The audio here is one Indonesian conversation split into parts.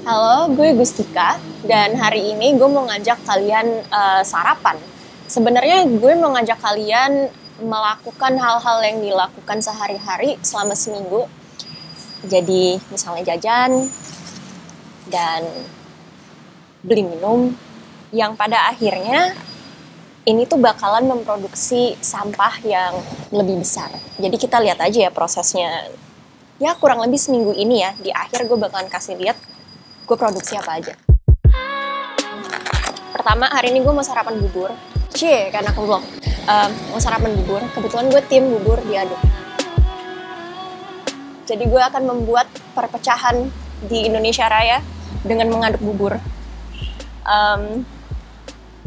Halo, gue Gustika dan hari ini gue mau ngajak kalian sarapan. Sebenarnya gue mau ngajak kalian melakukan hal-hal yang dilakukan sehari-hari selama seminggu. Jadi misalnya jajan dan beli minum yang pada akhirnya ini tuh bakalan memproduksi sampah yang lebih besar. Jadi kita lihat aja ya prosesnya. Ya kurang lebih seminggu ini ya, di akhir gue bakalan kasih lihat gue produksi apa aja. Pertama, hari ini gue mau sarapan bubur. Karena aku vlog. Mau sarapan bubur. Kebetulan gue tim bubur diaduk. Jadi gue akan membuat perpecahan di Indonesia Raya dengan mengaduk bubur.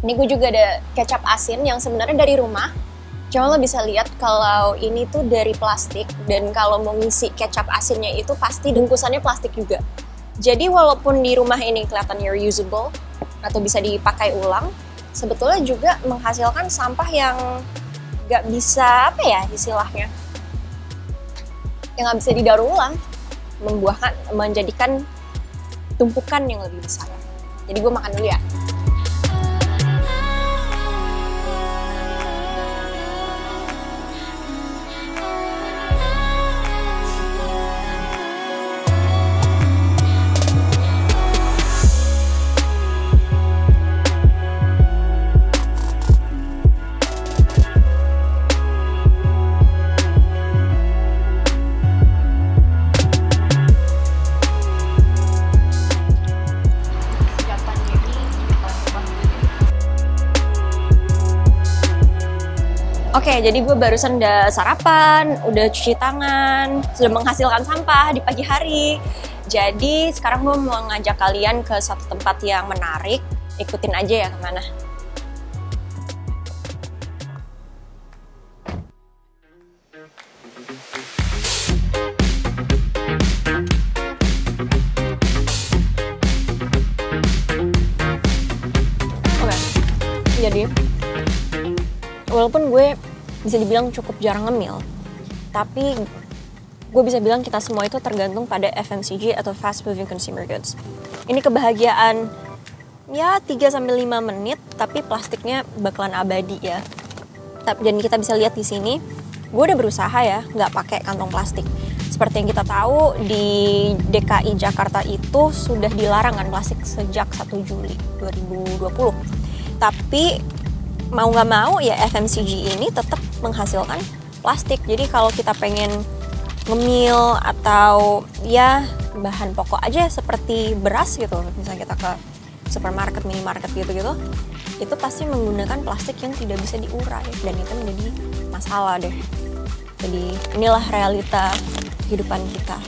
Ini gue juga ada kecap asin yang sebenarnya dari rumah. Cuma lo bisa lihat kalau ini tuh dari plastik. Dan kalau mau ngisi kecap asinnya itu pasti bungkusannya plastik juga. Jadi walaupun di rumah ini kelihatannya reusable atau bisa dipakai ulang, sebetulnya juga menghasilkan sampah yang nggak bisa istilahnya, yang nggak bisa didaur ulang, menjadikan tumpukan yang lebih besar. Jadi gue makan dulu ya. Oke, jadi gue barusan udah sarapan, udah cuci tangan, sudah menghasilkan sampah di pagi hari. Jadi sekarang gue mau ngajak kalian ke satu tempat yang menarik. Ikutin aja ya kemana. Oke, jadi walaupun gue bisa dibilang cukup jarang ngemil, tapi gue bisa bilang kita semua itu tergantung pada FMCG atau Fast Moving Consumer Goods. Ini kebahagiaan ya 3-5 menit, tapi plastiknya bakalan abadi ya. Dan kita bisa lihat di sini, gue udah berusaha ya nggak pakai kantong plastik. Seperti yang kita tahu, di DKI Jakarta itu sudah dilarang kan plastik sejak 1 Juli 2020. Tapi mau nggak mau ya FMCG ini tetap menghasilkan plastik. Jadi kalau kita pengen ngemil atau ya bahan pokok aja seperti beras gitu, misalnya kita ke supermarket, minimarket gitu-gitu, itu pasti menggunakan plastik yang tidak bisa diurai dan itu menjadi masalah deh. Jadi inilah realita kehidupan kita.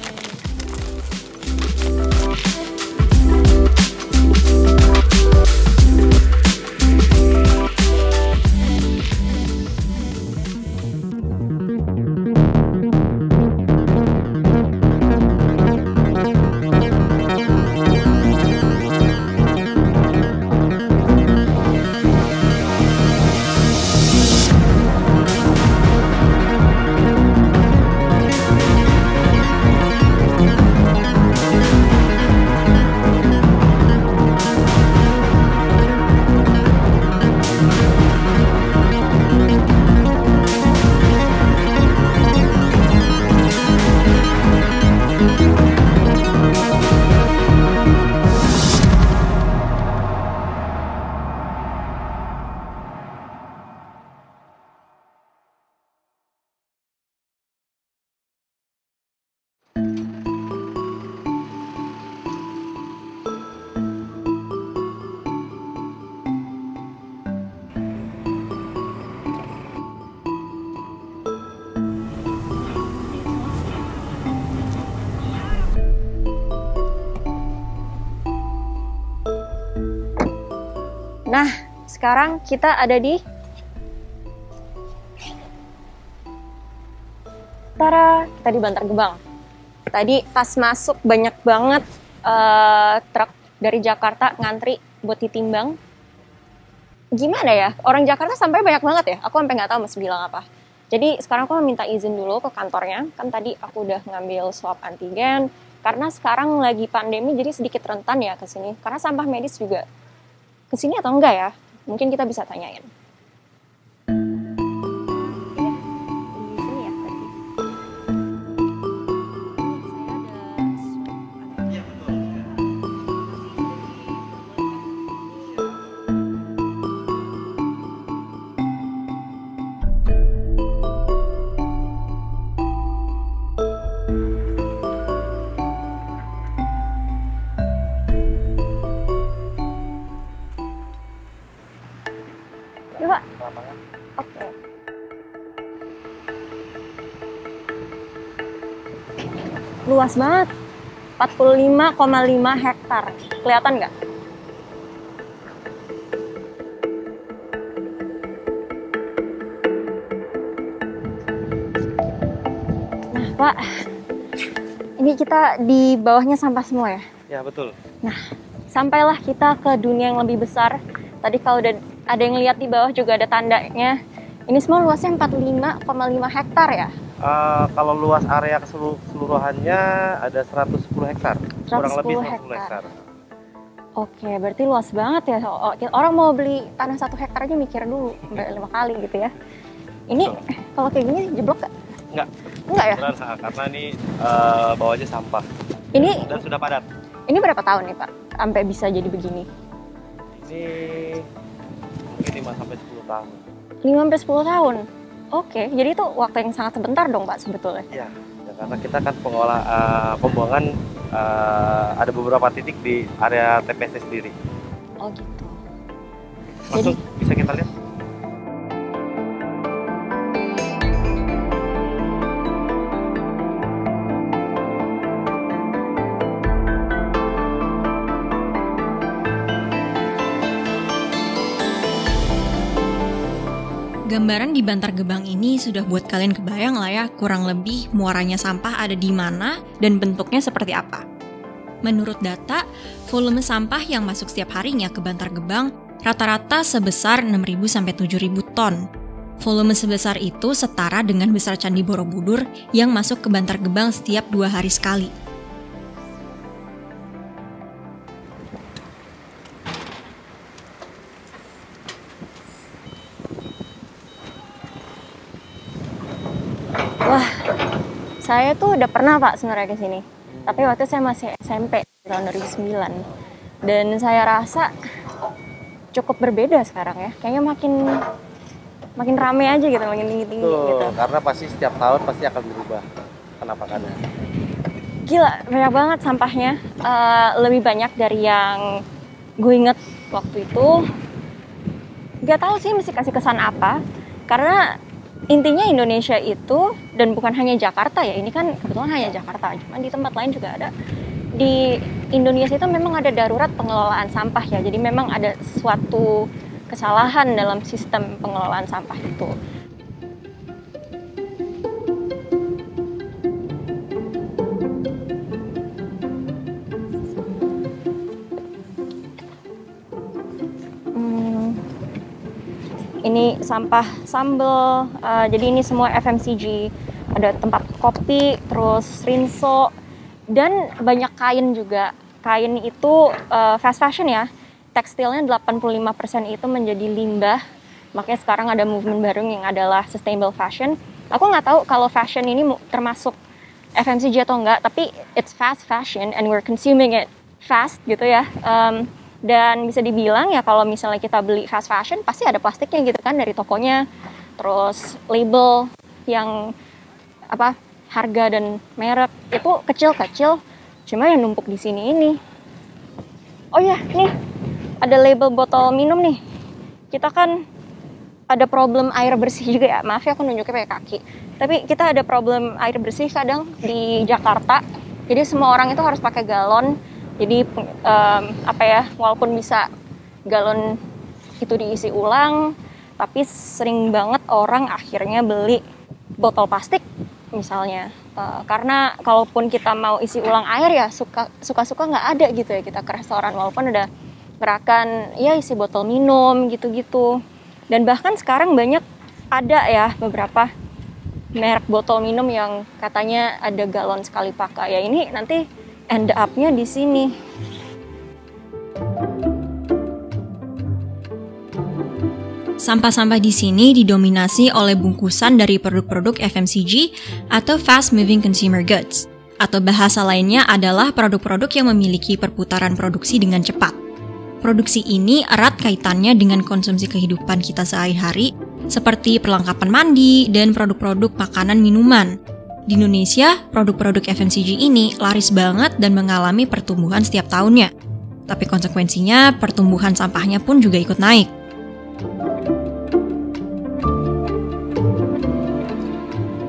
Nah, sekarang kita ada di kita di Bantar Gebang. Tadi pas masuk banyak banget truk dari Jakarta ngantri buat ditimbang. Gimana ya, orang Jakarta sampai banyak banget ya, aku sampai nggak tahu mesti bilang apa. Jadi sekarang aku minta izin dulu ke kantornya, kan tadi aku udah ngambil swab antigen, Karena sekarang lagi pandemi jadi sedikit rentan ya ke sini. Karena sampah medis juga ke sini atau enggak ya? Mungkin kita bisa tanyain. Di sini ya tadi. Saya ada ya, Pak. Oke. Luas banget. 45,5 hektar. Kelihatan nggak? Nah, Pak. Ini kita di bawahnya sampah semua ya? Ya, betul. Nah, sampailah kita ke dunia yang lebih besar. Tadi kalau udah ada yang lihat di bawah juga ada tandanya. Ini semua luasnya 45,5 hektar ya? Kalau luas area keseluruhannya ada 110 hektar. Kurang lebih 110 hektar. Oke, berarti luas banget ya. Orang mau beli tanah 1 hektar aja mikir dulu, sampai 5 kali gitu ya. Ini kalau kayak gini jeblok gak? Enggak ya? Beneran, karena ini bawahnya sampah. Ini Dan sudah padat. Ini berapa tahun nih Pak? Sampai bisa jadi begini? Ini mungkin 5-10 tahun. 5-10 tahun? Oke, jadi itu waktu yang sangat sebentar dong Pak sebetulnya? Iya, ya, karena kita kan pembuangan ada beberapa titik di area TPS sendiri. Oh gitu. Langsung bisa kita lihat. Gambaran di Bantar Gebang ini sudah buat kalian kebayang lah ya, kurang lebih muaranya sampah ada di mana dan bentuknya seperti apa. Menurut data, volume sampah yang masuk setiap harinya ke Bantar Gebang rata-rata sebesar 6.000 sampai 7.000 ton. Volume sebesar itu setara dengan besar Candi Borobudur yang masuk ke Bantar Gebang setiap 2 hari sekali. Wah, saya tuh udah pernah Pak sebenarnya ke sini. Tapi waktu saya masih SMP tahun 2009. Dan saya rasa cukup berbeda sekarang ya. Kayaknya makin rame aja gitu, makin tinggi-tinggi gitu. Karena pasti setiap tahun pasti akan berubah penampakannya. Gila, banyak banget sampahnya. Lebih banyak dari yang gue inget waktu itu. Gak tahu sih mesti kasih kesan apa. Karena intinya Indonesia itu, dan bukan hanya Jakarta ya, ini kan kebetulan hanya Jakarta, cuma di tempat lain juga ada. Di Indonesia itu memang ada darurat pengelolaan sampah ya, jadi memang ada suatu kesalahan dalam sistem pengelolaan sampah itu. Ini sampah sambal, jadi ini semua FMCG, ada tempat kopi, terus rinso, dan banyak kain juga. Kain itu fast fashion ya, tekstilnya 85% itu menjadi limbah, makanya sekarang ada movement baru yang adalah sustainable fashion. Aku nggak tahu kalau fashion ini termasuk FMCG atau enggak, tapi it's fast fashion and we're consuming it fast gitu ya. Dan bisa dibilang ya kalau misalnya kita beli fast fashion pasti ada plastiknya gitu kan dari tokonya, terus label yang harga dan merek itu kecil-kecil, cuma yang numpuk di sini ini. Oh ya, nih ada label botol minum nih. Kita kan ada problem air bersih juga ya. Maaf ya aku nunjuknya pakai kaki. Tapi kita ada problem air bersih kadang di Jakarta. Jadi semua orang itu harus pakai galon. Jadi walaupun bisa galon itu diisi ulang, tapi sering banget orang akhirnya beli botol plastik misalnya. Karena kalaupun kita mau isi ulang air ya suka-suka nggak ada gitu ya kita ke restoran, walaupun ada gerakan ya isi botol minum gitu-gitu. Dan bahkan sekarang banyak ada ya beberapa merek botol minum yang katanya ada galon sekali pakai. Ya ini nanti end up-nya di sini. Sampah-sampah di sini didominasi oleh bungkusan dari produk-produk FMCG atau Fast Moving Consumer Goods. Atau bahasa lainnya adalah produk-produk yang memiliki perputaran produksi dengan cepat. Produksi ini erat kaitannya dengan konsumsi kehidupan kita sehari-hari, seperti perlengkapan mandi dan produk-produk makanan minuman. Di Indonesia, produk-produk FMCG ini laris banget dan mengalami pertumbuhan setiap tahunnya. Tapi konsekuensinya, pertumbuhan sampahnya pun juga ikut naik.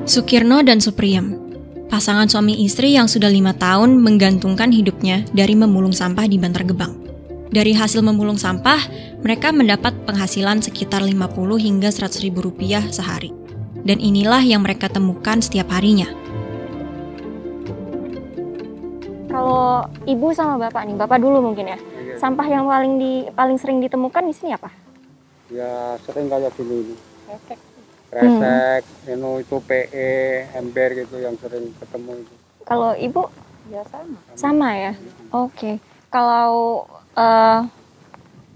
Sukirno dan Supriyem, pasangan suami istri yang sudah 5 tahun menggantungkan hidupnya dari memulung sampah di Bantar Gebang. Dari hasil memulung sampah, mereka mendapat penghasilan sekitar 50 hingga 100 ribu rupiah sehari. Dan inilah yang mereka temukan setiap harinya. Kalau ibu sama bapak nih, bapak dulu mungkin ya. Iya. Sampah yang paling sering ditemukan di sini apa? Ya sering kayak dulu ini. Kresek, itu PE, ember gitu yang sering ketemu itu. Kalau ibu? Ya sama. Sama ya? Oke. Kalau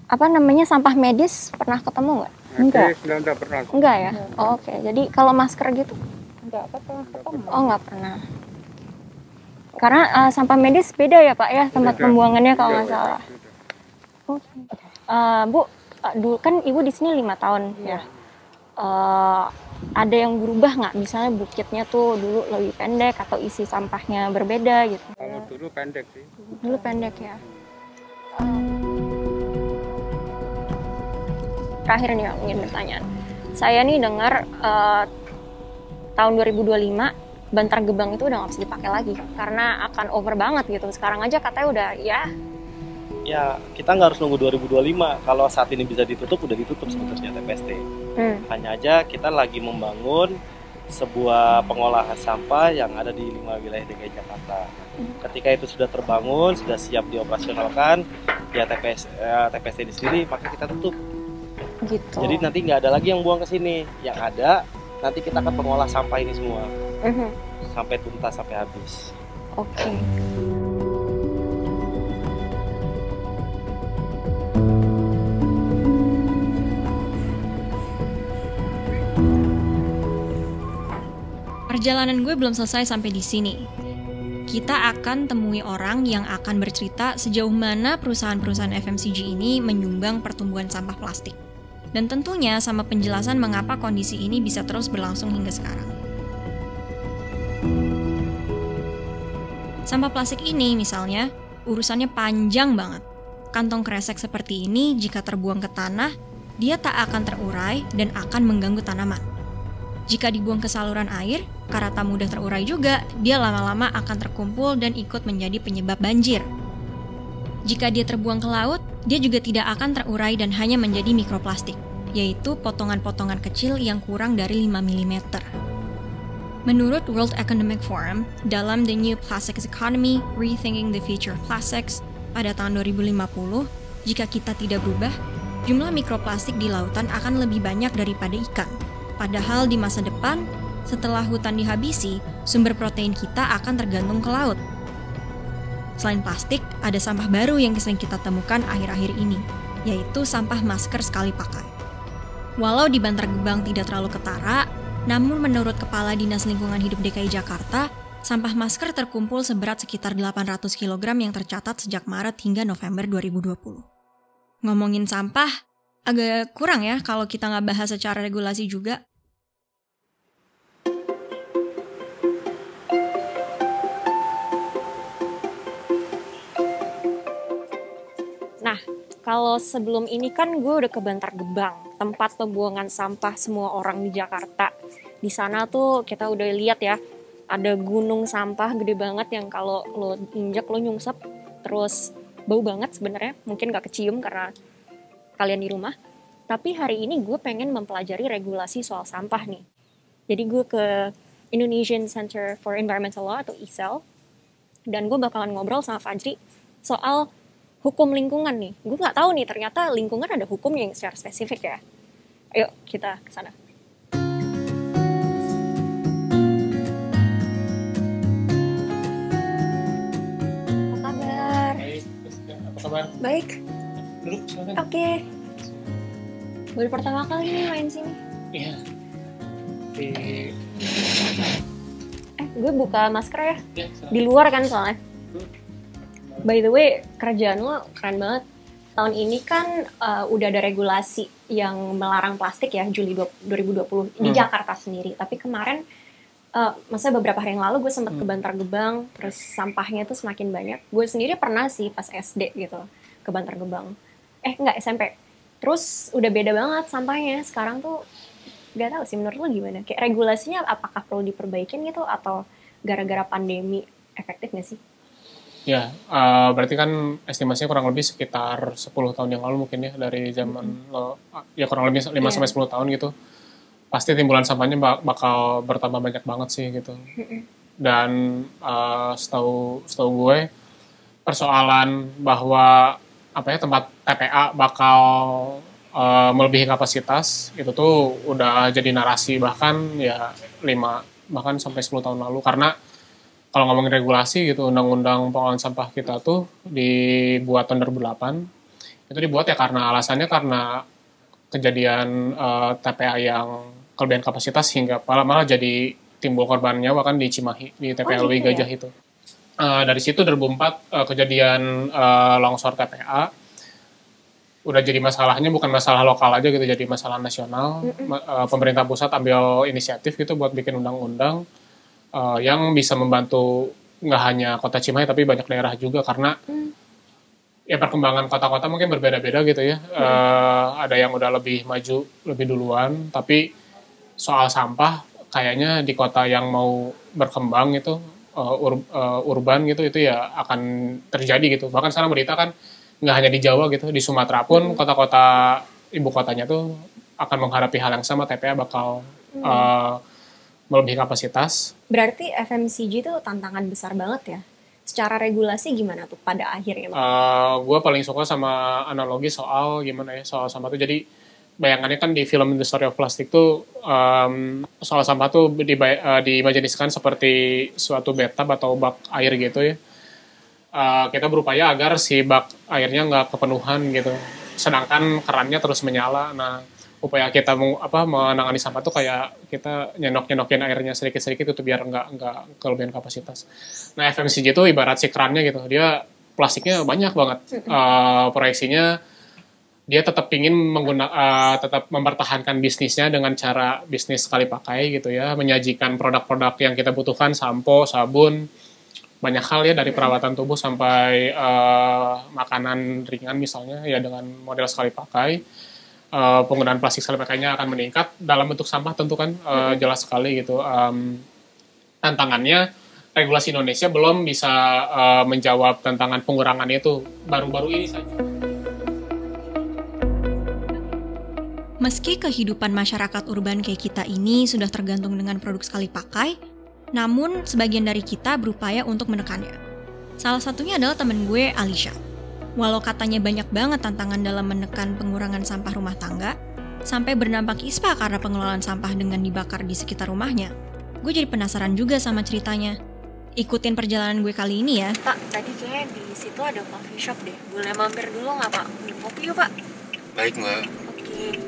sampah medis pernah ketemu nggak? Enggak. Enggak pernah. Enggak ya? Oh, oke. Jadi kalau masker gitu? Enggak pernah ketemu. Oh, nggak pernah. Karena sampah medis beda ya Pak ya, tempat Beda. pembuangannya kalau Iya, nggak salah. beda. Oke. Bu, dulu kan ibu di sini 5 tahun ya. Ada yang berubah nggak? Misalnya bukitnya tuh dulu lebih pendek atau isi sampahnya berbeda gitu? Kalau dulu pendek sih. Dulu pendek ya. Terakhir nih mungkin pertanyaan. Saya nih dengar tahun 2025 Bantar Gebang itu udah nggak bisa dipakai lagi karena akan over banget gitu. Sekarang aja katanya udah Ya, kita nggak harus nunggu 2025. Kalau saat ini bisa ditutup, udah ditutup sebetulnya TPST. Hanya aja kita lagi membangun sebuah pengolahan sampah yang ada di 5 wilayah DKI Jakarta. Ketika itu sudah terbangun, sudah siap dioperasionalkan, ya TPST di sini, maka kita tutup. gitu. Jadi nanti nggak ada lagi yang buang ke sini. Yang ada, nanti kita akan mengolah sampah ini semua sampai tuntas, sampai habis. Oke. Perjalanan gue belum selesai sampai di sini. Kita akan temui orang yang akan bercerita sejauh mana perusahaan-perusahaan FMCG ini menyumbang pertumbuhan sampah plastik. Dan tentunya sama penjelasan mengapa kondisi ini bisa terus berlangsung hingga sekarang. Sampah plastik ini misalnya, urusannya panjang banget. Kantong kresek seperti ini jika terbuang ke tanah, dia tak akan terurai dan akan mengganggu tanaman. Jika dibuang ke saluran air, karena tak mudah terurai juga, dia lama-lama akan terkumpul dan ikut menjadi penyebab banjir. Jika dia terbuang ke laut, dia juga tidak akan terurai dan hanya menjadi mikroplastik, yaitu potongan-potongan kecil yang kurang dari 5 mm. Menurut World Economic Forum, dalam The New Plastics Economy, Rethinking the Future of Plastics, pada tahun 2050, jika kita tidak berubah, jumlah mikroplastik di lautan akan lebih banyak daripada ikan. Padahal di masa depan, setelah hutan dihabisi, sumber protein kita akan tergantung ke laut. Selain plastik, ada sampah baru yang sering kita temukan akhir-akhir ini, yaitu sampah masker sekali pakai. Walau di Bantar Gebang tidak terlalu ketara, namun menurut Kepala Dinas Lingkungan Hidup DKI Jakarta, sampah masker terkumpul seberat sekitar 800 kg yang tercatat sejak Maret hingga November 2020. Ngomongin sampah, agak kurang ya kalau kita nggak bahas secara regulasi juga. Nah, kalau sebelum ini kan gue udah ke Bantar Gebang, tempat pembuangan sampah semua orang di Jakarta. Di sana tuh kita udah lihat ya, ada gunung sampah gede banget yang kalau lo injek lo nyungsep, terus bau banget sebenarnya. Mungkin gak kecium karena kalian di rumah. Tapi hari ini gue pengen mempelajari regulasi soal sampah nih. Jadi gue ke Indonesian Center for Environmental Law atau ICEL, dan gue bakalan ngobrol sama Fajri soal hukum lingkungan nih. Gue nggak tahu nih, ternyata lingkungan ada hukum yang secara spesifik ya. Ayo kita ke sana. kabar? Baik. Duduk, silakan. Oke. Baru pertama kali nih main sini. Iya. Gue buka masker ya. Ya, silakan. Di luar kan soalnya. By the way, kerjaan lo keren banget. Tahun ini kan udah ada regulasi yang melarang plastik ya, Juli 2020 di Jakarta sendiri. Tapi kemarin, maksudnya beberapa hari yang lalu gue sempat ke Bantar Gebang, terus sampahnya tuh semakin banyak. Gue sendiri pernah sih pas SD gitu ke Bantar Gebang. Enggak, SMP. Terus udah beda banget sampahnya. Sekarang tuh gak tahu sih menurut lo gimana? Kayak regulasinya apakah perlu diperbaikin gitu atau gara-gara pandemi efektif gak sih? Ya, berarti kan estimasinya kurang lebih sekitar 10 tahun yang lalu mungkin ya, dari zaman lo, ya kurang lebih 5-10 tahun gitu. Pasti timbulan sampahnya bakal bertambah banyak banget sih gitu. Dan setahu gue, persoalan bahwa tempat TPA bakal melebihi kapasitas, itu tuh udah jadi narasi bahkan ya 5 sampai 10 tahun lalu. Karena kalau ngomongin regulasi gitu, undang-undang pengelolaan sampah kita tuh dibuat tahun 2008. Itu dibuat ya alasannya karena kejadian TPA yang kelebihan kapasitas hingga malah jadi timbul korban nyawa kan di Cimahi, di TPA Lewi Gajah itu. Dari situ 2004 kejadian longsor TPA udah jadi masalahnya bukan masalah lokal aja gitu, jadi masalah nasional. Pemerintah pusat ambil inisiatif gitu buat bikin undang-undang yang bisa membantu nggak hanya kota Cimahi tapi banyak daerah juga, karena ya perkembangan kota-kota mungkin berbeda-beda gitu ya. Ada yang udah lebih maju lebih duluan, tapi soal sampah kayaknya di kota yang mau berkembang itu urban gitu itu ya akan terjadi gitu. Bahkan sekarang berita kan nggak hanya di Jawa gitu, di Sumatera pun kota-kota ibu kotanya tuh akan menghadapi hal yang sama, TPA bakal melebihi kapasitas. Berarti FMCG itu tantangan besar banget ya. Secara regulasi gimana tuh pada akhirnya? Gue paling suka sama analogi soal gimana ya, soal sampah tuh. Jadi bayangannya kan di film The Story of Plastic tuh soal sampah tuh diimajinasikan seperti suatu bathtub atau bak air gitu ya. Kita berupaya agar si bak airnya nggak kepenuhan gitu. Sedangkan kerannya terus menyala. Nah, upaya kita menangani sampah tuh kayak kita nyenok-nyendokin airnya sedikit-sedikit itu biar nggak kelebihan kapasitas. Nah, FMCG itu ibarat si kerannya gitu, dia plastiknya banyak banget. Proyeksinya dia tetap ingin tetap mempertahankan bisnisnya dengan cara bisnis sekali pakai gitu ya, menyajikan produk-produk yang kita butuhkan, sampo, sabun, banyak hal ya, dari perawatan tubuh sampai makanan ringan misalnya ya, dengan model sekali pakai. Penggunaan plastik sekali pakainya akan meningkat. Dalam bentuk sampah tentu kan jelas sekali gitu. Tantangannya regulasi Indonesia belum bisa menjawab tantangan pengurangan itu baru-baru ini saja. Meski kehidupan masyarakat urban kayak kita ini sudah tergantung dengan produk sekali pakai, namun sebagian dari kita berupaya untuk menekannya. Salah satunya adalah temen gue, Alicia. Walau katanya banyak banget tantangan dalam menekan pengurangan sampah rumah tangga, sampai berdampak ispa karena pengelolaan sampah dengan dibakar di sekitar rumahnya, gue jadi penasaran juga sama ceritanya. Ikutin perjalanan gue kali ini ya. Pak, tadi kayaknya di situ ada coffee shop deh. Boleh mampir dulu nggak Pak? Beli kopi yuk Pak. Baik Mbak. Oke.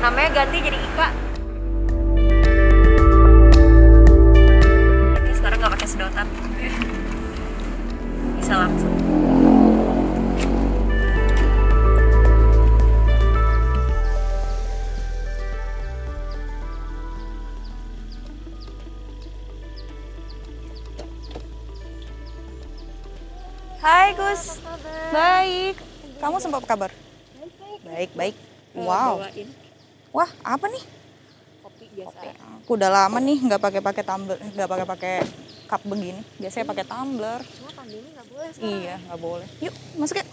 Namanya ganti jadi Ika. Berarti sekarang nggak pakai sedotan. Bisa langsung. Hai Gus. Baik. Kamu sempat apa kabar? Baik. Wow. Wah, apa nih? Kopi biasa. Aku udah lama nih nggak pakai tumbler, nggak pakai cup begini. Biasanya pakai tumbler. Cuma pandemi nggak boleh sekarang. Iya, nggak boleh. Yuk, masuk ya.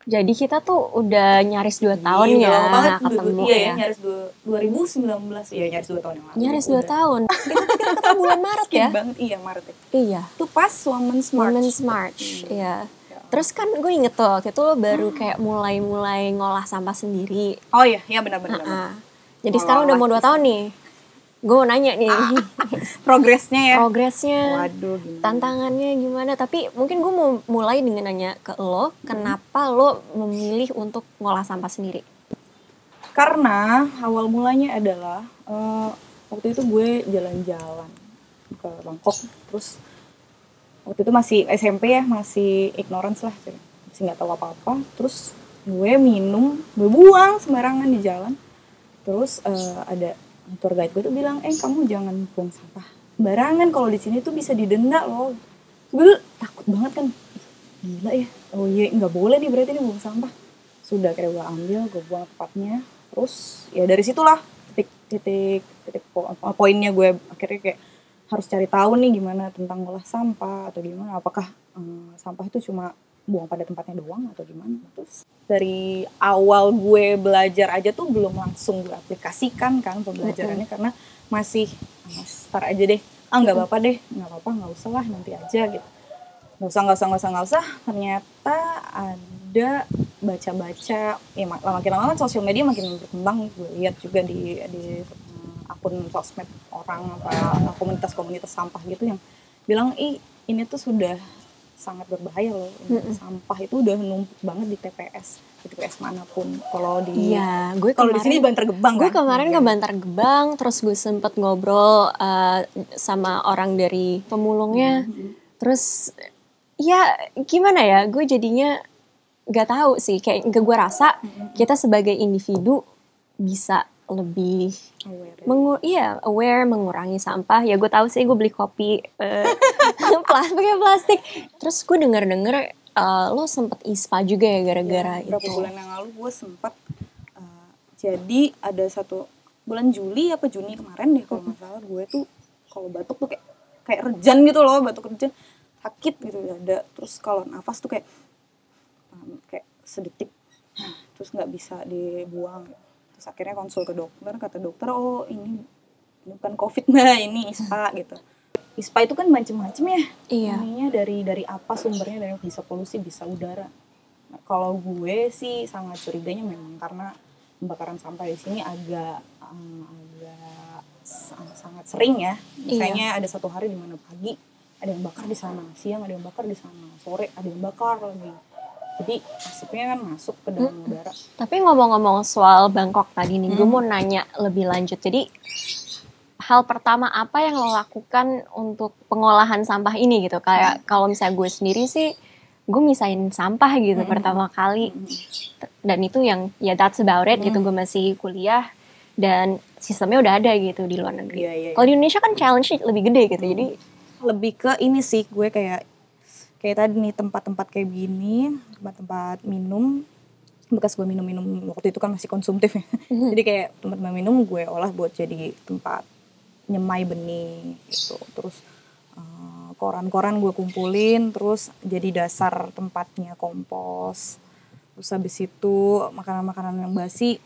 Jadi kita tuh udah nyaris 2 tahun ya ketemu iya, ya. Nyaris 2019 ya, nyaris 2 tahun yang lalu. Nyaris 2 tahun. Kita ketemu bulan Maret ya. banget, iya Maret ya. Iya. Itu pas Women's March. Women's March, iya. Terus kan gue inget tuh, waktu itu lo baru kayak mulai ngolah sampah sendiri. Oh iya, benar-benar. Jadi sekarang udah mau 2 tahun nih. Gue mau nanya nih. Progresnya ya. Progresnya. Waduh, gimana? Tantangannya gimana? Tapi mungkin gue mau mulai dengan nanya ke lo, kenapa lo memilih untuk ngolah sampah sendiri? Karena awal mulanya adalah waktu itu gue jalan-jalan ke Bangkok, terus waktu itu masih SMP ya, masih ignorance lah, masih nggak tahu apa-apa. Terus gue buang sembarangan di jalan. Terus ada tour guide gue tuh bilang, kamu jangan buang sampah sembarangan, kalau di sini tuh bisa didenda loh. Gue takut banget kan, gila ya, oh iya nggak boleh nih berarti nih buang sampah. Sudah kayak gue ambil, gue buang tempatnya. Terus ya dari situlah titik poinnya gue akhirnya kayak harus cari tahu nih gimana tentang ngolah sampah atau gimana, apakah sampah itu cuma buang pada tempatnya doang atau gimana. Terus dari awal gue belajar aja tuh belum langsung gue aplikasikan kan pembelajarannya, karena masih start aja deh, nggak apa-apa nggak usah lah, nanti aja gitu, nggak usah. Ternyata ada baca-baca, ya makin lama kan sosial media makin berkembang. Gue lihat juga di akun sosmed orang apa komunitas sampah gitu yang bilang ini tuh sudah sangat berbahaya loh. Sampah itu udah numpuk banget di TPS manapun. Kalau di di sini di Bantar Gebang gue kemarin ke Bantar Gebang, terus gue sempet ngobrol sama orang dari pemulungnya. Terus ya gimana ya, gue jadinya gak tahu sih, kayak gue rasa kita sebagai individu bisa lebih aware, mengurangi sampah. Ya gue tahu sih, gue beli kopi pakai plastik. Terus gue denger lo sempet ISPA juga ya gara-gara itu. Beberapa bulan yang lalu gue sempet jadi ada satu bulan Juli apa Juni kemarin deh kalau nggak salah, gue tuh kalau batuk tuh kayak rejan gitu loh, batuk rejan, sakit gitu ada. Terus kalau nafas tuh kayak sedetik terus nggak bisa dibuang. Terus akhirnya konsul ke dokter, kata dokter ini bukan COVID mbak, ini ISPA gitu. ISPA itu kan macem-macem ya. Iya. Ininya dari apa sumbernya, dari bisa polusi, bisa udara. Nah, kalau gue sih sangat curiganya memang karena pembakaran sampah di sini agak sangat sering ya. Misalnya ada satu hari di mana pagi ada yang bakar di sana, siang ada yang bakar di sana, sore ada yang bakar lagi. Jadi asapnya kan masuk ke dalam udara. Tapi ngomong-ngomong soal Bangkok tadi nih, gue mau nanya lebih lanjut. Jadi hal pertama apa yang lo lakukan untuk pengolahan sampah ini gitu? Kayak kalau misalnya gue sendiri sih, gue misahin sampah gitu pertama kali. Dan itu yang that's about it gitu. Gue masih kuliah dan sistemnya udah ada gitu di luar negeri. Iya. Kalau di Indonesia kan challenge-nya lebih gede gitu. Jadi lebih ke ini sih, gue kayak tadi nih tempat-tempat kayak gini, tempat-tempat minum, bekas gue minum waktu itu kan masih konsumtif ya. Jadi kayak tempat minum gue olah buat jadi tempat nyemai benih gitu. Terus koran-koran gue kumpulin, terus jadi dasar tempatnya kompos. Terus habis itu makanan-makanan yang basi,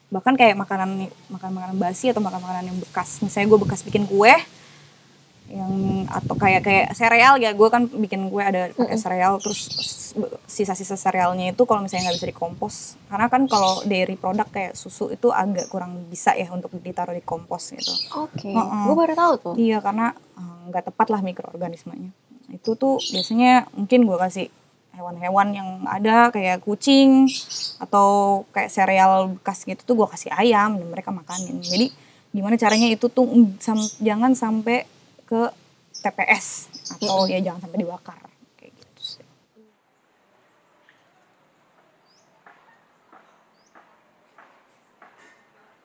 bahkan kayak makanan basi atau makanan yang bekas. Misalnya gue bekas bikin kue, atau kayak sereal ya, gue kan bikin kue ada pakai sereal, terus sisa-sisa serealnya itu kalau misalnya nggak bisa dikompos, karena kan kalau dairy product kayak susu itu agak kurang bisa ya untuk ditaruh di kompos gitu. Oke. Gue baru tahu tuh. Iya, karena nggak tepat lah mikroorganismenya. Itu tuh biasanya mungkin gue kasih hewan-hewan yang ada kayak kucing atau kayak sereal bekas gitu tuh gue kasih ayam dan mereka makanin. Jadi gimana caranya itu tuh jangan sampai ke TPS atau ya jangan sampai dibakar kayak gitu sih.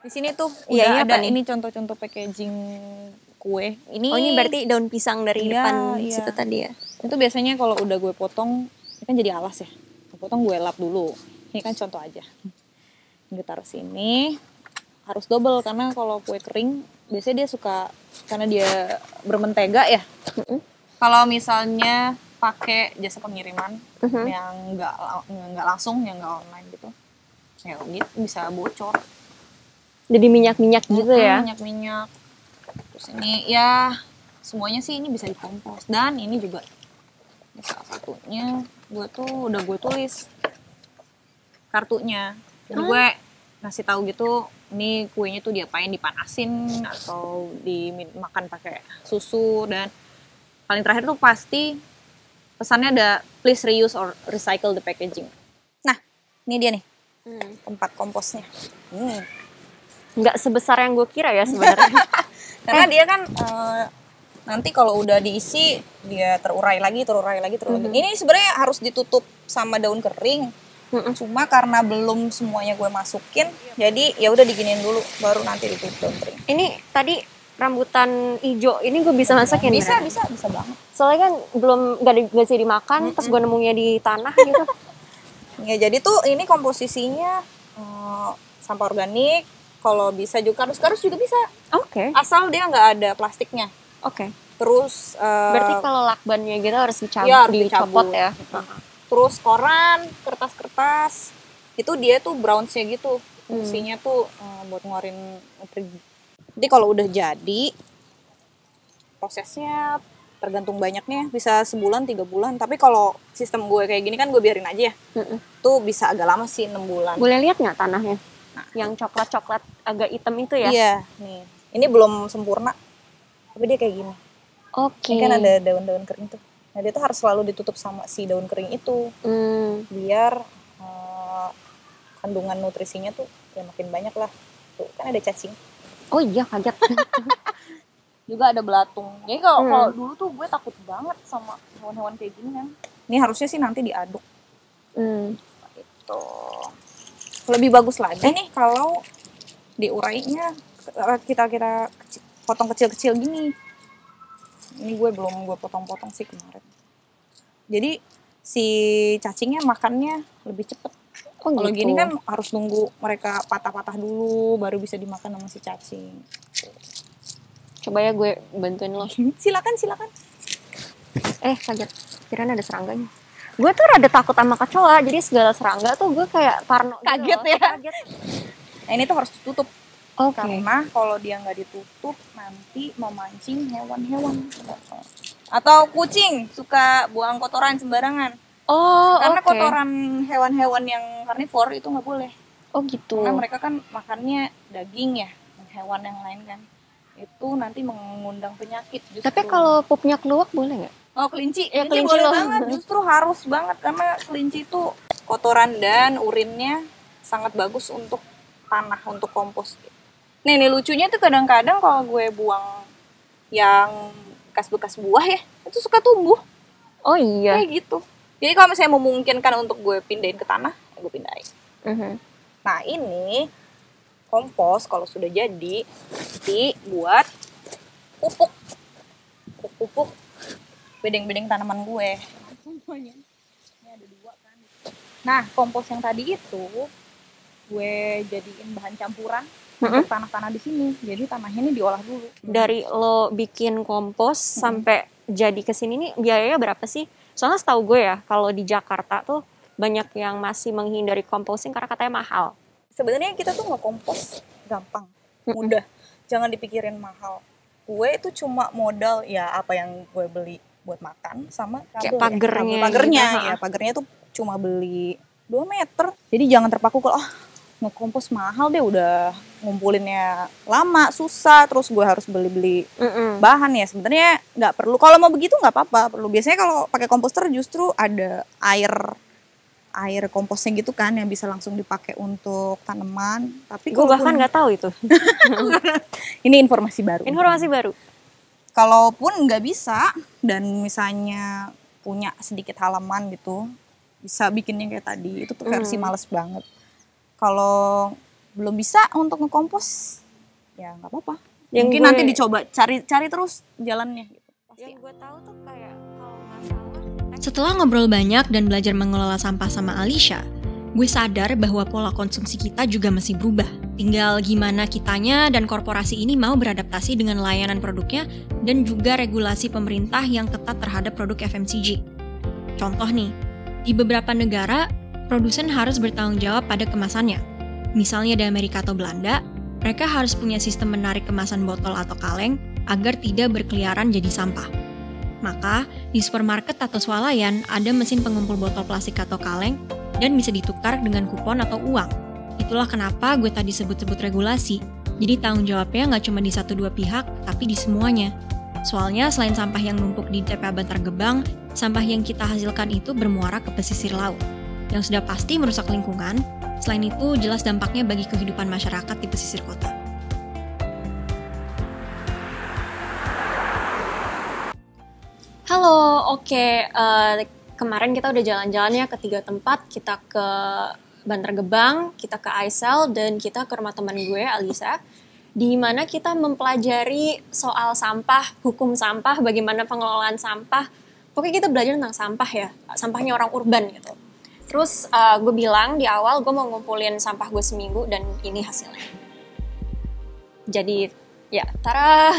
Di sini tuh udah ada ini contoh-contoh packaging kue. Ini berarti daun pisang dari depan situ tadi ya. Itu biasanya kalau udah gue potong, ini kan jadi alas ya. Gue potong, gue lap dulu. Ini kan contoh aja. Gue taruh sini. Harus double karena kalau kue kering biasanya dia suka, karena dia bermentega ya. Kalau misalnya pakai jasa pengiriman yang nggak langsung, yang nggak online gitu. Ya gitu bisa bocor. Jadi minyak-minyak gitu ya? Minyak-minyak. Terus ini ya semuanya sih ini bisa dikompos. Dan ini juga salah satunya udah gue tulis kartunya. Jadi gue ngasih tahu gitu, ini kuenya tuh diapain, dipanasin atau dimakan pakai susu. Dan paling terakhir tuh pasti pesannya ada please reuse or recycle the packaging. Nah, ini dia nih tempat komposnya. Nggak sebesar yang gue kira ya sebenarnya. Karena dia kan nanti kalau udah diisi dia terurai lagi. Ini sebenarnya harus ditutup sama daun kering. Cuma karena belum semuanya gue masukin, jadi ya udah diginiin dulu, baru nanti ditutup daun kering. Ini tadi rambutan hijau ini gue bisa masakin? Bisa banget. Soalnya kan belum nggak bisa dimakan, terus gue nemunya di tanah gitu. Ya jadi tuh ini komposisinya sampah organik. Kalau bisa juga kardus juga bisa. Oke. Asal dia nggak ada plastiknya. Oke. Terus berarti kalau lakbannya gitu harus dicopot ya. Terus koran, kertas-kertas itu dia tuh brownsnya gitu. Fungsinya tuh buat ngeluarin nutrisi. Jadi kalau udah jadi prosesnya tergantung banyaknya, bisa sebulan 3 bulan. Tapi kalau sistem gue kayak gini kan gue biarin aja ya. Tuh bisa agak lama sih 6 bulan. Boleh lihat nggak tanahnya? Nah, yang coklat-coklat agak hitam itu ya? Iya, nih. Ini belum sempurna. Tapi dia kayak gini. Oke. Ini kan ada daun-daun kering tuh. Nah, dia tuh harus selalu ditutup sama si daun kering itu. Biar kandungan nutrisinya tuh ya makin banyak lah. Tuh, kan ada cacing. Oh iya, kaget. Juga ada belatung. Jadi kalau dulu tuh gue takut banget sama hewan-hewan kayak gini kan. Ini harusnya sih nanti diaduk. Itu. Lebih bagus lagi nih kalau diurainya kita potong kecil-kecil gini. Ini gue belum potong-potong sih kemarin. Jadi si cacingnya makannya lebih cepet. Kalau gitu. gini kan harus nunggu mereka patah-patah dulu baru bisa dimakan sama si cacing. Coba ya gue bantuin lo. Silakan. Kaget. Kirain ada serangganya. Gue tuh rada takut sama kecoa, jadi segala serangga tuh gue kayak parno. Kaget gitu ya. Kaget. Nah ini tuh harus ditutup. Karena kalau dia nggak ditutup nanti memancing hewan-hewan. Atau kucing suka buang kotoran sembarangan. Karena kotoran hewan-hewan yang karnivor itu nggak boleh. Oh gitu. Karena mereka kan makannya daging ya, hewan yang lain kan. Itu nanti mengundang penyakit. Justru. Tapi kalau pupnya keluak boleh nggak? Oh kelinci, ya, kelinci boleh banget. Justru harus banget karena kelinci itu kotoran dan urinnya sangat bagus untuk tanah, untuk kompos. Nah ini lucunya tuh kadang-kadang kalau gue buang yang bekas-bekas buah ya, itu suka tumbuh. Oh iya. Kayak gitu. Jadi kalau misalnya memungkinkan untuk gue pindahin ke tanah, ya gue pindahin. Nah ini kompos kalau sudah jadi dibuat pupuk bedeng-bedeng tanaman gue. Semuanya. Ini ada 2 kan. Nah kompos yang tadi itu gue jadiin bahan campuran untuk tanah-tanah di sini. Jadi tanahnya ini diolah dulu. Dari lo bikin kompos sampai jadi ke sini nih biayanya berapa sih? Soalnya setahu gue ya, kalau di Jakarta tuh banyak yang masih menghindari composting karena katanya mahal. Sebenarnya kita tuh ngekompos gampang, mudah. Jangan dipikirin mahal. Gue itu cuma modal ya apa yang gue beli buat makan sama kayak pagernya. Ya, pagernya tuh cuma beli 2 meter. Jadi jangan terpaku kalau ngekompos mahal deh, udah ngumpulinnya lama, susah, terus gue harus beli bahan ya. Sebenarnya nggak perlu. Kalau mau begitu nggak apa-apa. Perlu. Biasanya kalau pakai komposter justru ada air komposnya gitu kan yang bisa langsung dipakai untuk tanaman. Tapi gue bahkan nggak tahu itu. Ini informasi baru. Kalaupun nggak bisa dan misalnya punya sedikit halaman gitu, bisa bikinnya kayak tadi. Itu tuh versi males banget. Kalau belum bisa untuk ngekompos, ya nggak apa-apa. Mungkin nanti dicoba cari terus jalannya. Gitu. Yang gue tahu tuh kayak kalau nggak salah. Setelah ngobrol banyak dan belajar mengelola sampah sama Alicia, gue sadar bahwa pola konsumsi kita juga masih berubah. Tinggal gimana kitanya dan korporasi ini mau beradaptasi dengan layanan produknya dan juga regulasi pemerintah yang ketat terhadap produk FMCG. Contoh nih, di beberapa negara, produsen harus bertanggung jawab pada kemasannya. Misalnya di Amerika atau Belanda, mereka harus punya sistem menarik kemasan botol atau kaleng agar tidak berkeliaran jadi sampah. Maka, di supermarket atau swalayan ada mesin pengumpul botol plastik atau kaleng dan bisa ditukar dengan kupon atau uang. Itulah kenapa gue tadi sebut-sebut regulasi. Jadi tanggung jawabnya nggak cuma di 1-2 pihak, tapi di semuanya. Soalnya selain sampah yang numpuk di TPA Bantar Gebang, sampah yang kita hasilkan itu bermuara ke pesisir laut. Yang sudah pasti merusak lingkungan, selain itu jelas dampaknya bagi kehidupan masyarakat di pesisir kota. Halo, oke. Kemarin kita udah jalan-jalannya ke 3 tempat. Kita ke Bantar Gebang, kita ke Aisel, dan kita ke rumah teman gue, Alisa. Di mana kita mempelajari soal sampah, hukum sampah, bagaimana pengelolaan sampah. Pokoknya kita belajar tentang sampah ya, sampahnya orang urban gitu. Terus gue bilang di awal gue mau ngumpulin sampah gue seminggu dan ini hasilnya. Jadi ya, tara.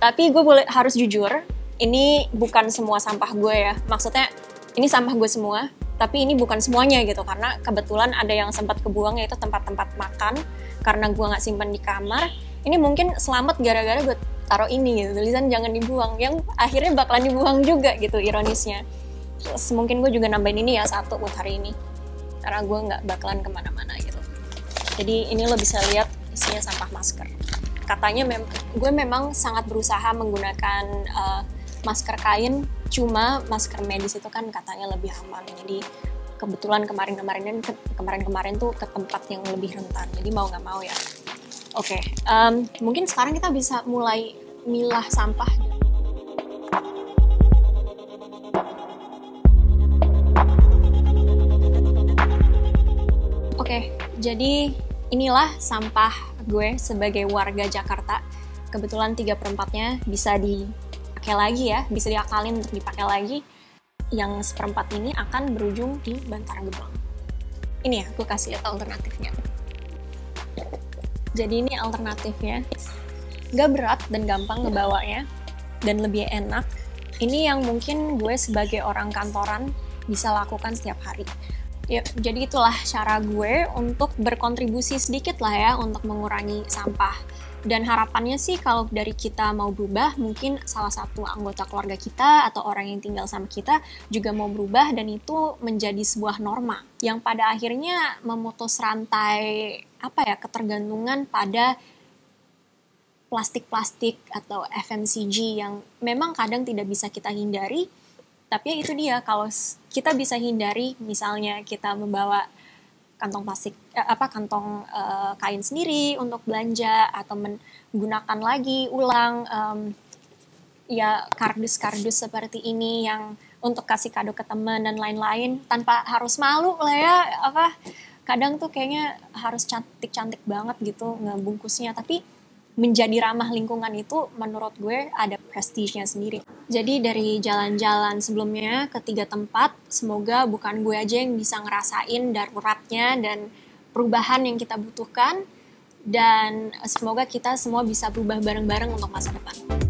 Tapi gue harus jujur, ini bukan semua sampah gue ya. Maksudnya ini sampah gue semua, tapi ini bukan semuanya gitu. Karena kebetulan ada yang sempat kebuang, yaitu tempat-tempat makan. Karena gue gak simpan di kamar, ini mungkin selamat gara-gara gue taruh ini gitu, tulisan jangan dibuang, yang akhirnya bakalan dibuang juga gitu ironisnya. Terus mungkin gue juga nambahin ini ya 1 buat hari ini, karena gue gak bakalan kemana-mana gitu. Jadi ini lo bisa lihat isinya sampah masker. Katanya gue memang sangat berusaha menggunakan masker kain, cuma masker medis itu kan katanya lebih aman. Jadi kebetulan kemarin-kemarin tuh ke tempat yang lebih rentan, jadi mau nggak mau ya. Oke, mungkin sekarang kita bisa mulai milah sampah. Oke, jadi inilah sampah gue sebagai warga Jakarta. Kebetulan 3/4-nya bisa dipakai lagi ya, bisa diakalin untuk dipakai lagi. Yang 1/4 ini akan berujung di Bantar Gebang. Ini ya, gue kasih lihat alternatifnya. Jadi ini alternatifnya. Gak berat dan gampang ngebawanya, dan lebih enak. Ini yang mungkin gue sebagai orang kantoran bisa lakukan setiap hari. Ya, jadi itulah cara gue untuk berkontribusi sedikit lah ya untuk mengurangi sampah. Dan harapannya sih kalau dari kita mau berubah, mungkin salah satu anggota keluarga kita atau orang yang tinggal sama kita juga mau berubah, dan itu menjadi sebuah norma yang pada akhirnya memutus rantai ketergantungan pada plastik-plastik atau FMCG yang memang kadang tidak bisa kita hindari. Tapi ya itu dia, kalau kita bisa hindari, misalnya kita membawa kantong plastik, kantong kain sendiri untuk belanja, atau menggunakan lagi ulang ya kardus-kardus seperti ini yang untuk kasih kado ke teman dan lain-lain, tanpa harus malu lah ya. Kadang tuh kayaknya harus cantik-cantik banget gitu ngebungkusnya, tapi menjadi ramah lingkungan itu menurut gue ada prestisnya sendiri. Jadi dari jalan-jalan sebelumnya ke 3 tempat, semoga bukan gue aja yang bisa ngerasain daruratnya dan perubahan yang kita butuhkan, dan semoga kita semua bisa berubah bareng-bareng untuk masa depan.